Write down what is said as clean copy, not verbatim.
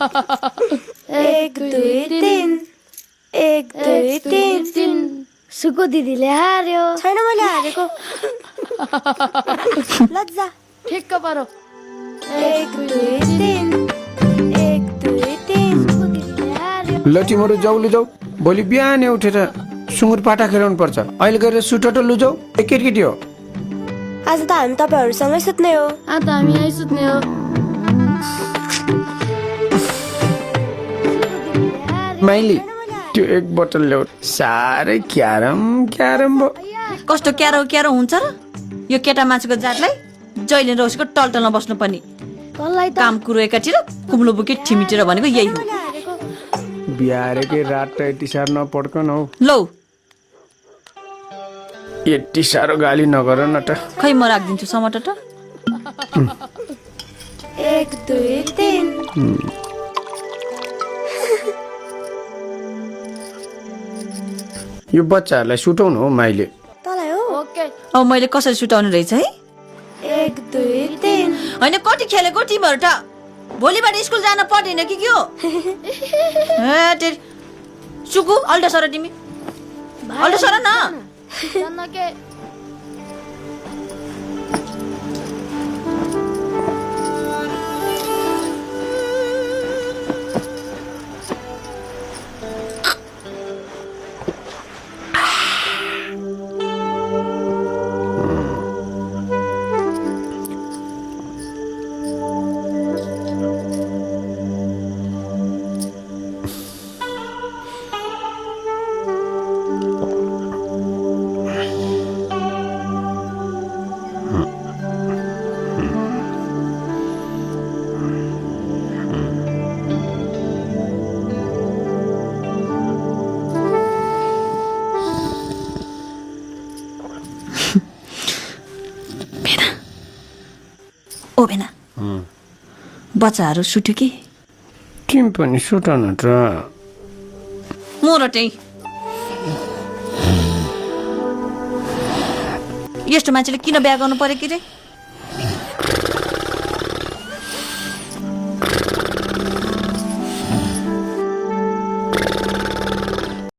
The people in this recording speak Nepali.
1 2 3 1 2 3 सुको दिदीले हार्यो छैन मैले हारेको लज्जा ठिक्क पारो 1 2 3 1 2 3 सुको दिदीले हार्यो ल तिमीहरू जाऊ लुजाऊ भोलि बिहानै उठेर सुँगुर पाटा खेलाउनु पर्छ अहिले गएर सुटो लुजाऊ केटी हो आज त हामी तपाईहरुसँगै सुत्ने हो त हामी आइ सुत्ने हो माइली त्यो एक बोतल ल्याऊ साह्रै क्यारम भयो कस्तो क्यारो हुन्छ र यो केटा मान्छेको जातलाई जहिले रोसको टलटलमा बस्नु पर्ने कसलाई त काम कुरो एकातिर कुम्लो बुके ठिमिटेर भनेको यही हो बिहारेकै रात त यति साह्रो नपड्कन हौ लौ यति साह्रो गाली नगर न त खै म राखिदिन्छु समाटर त 1 2 3 यो बच्चाहरूलाई सुटाउनु हो माइले तलाई हो ओके अब मैले कसरी सुटाउनु रहेछ है 1 2 3 होइन कति खेलेको टिमहरू त भोलिबाट स्कुल जान पर्दैन कि के हो सुकु अल्टा सर तिमी अल्टा सर न के ओ भेना बच्चाहरू सुट्यो कि तिमी पनि सुटाउन त म र त्यही यस्तो मान्छेले किन बिहा गर्नु पर्यो कि रे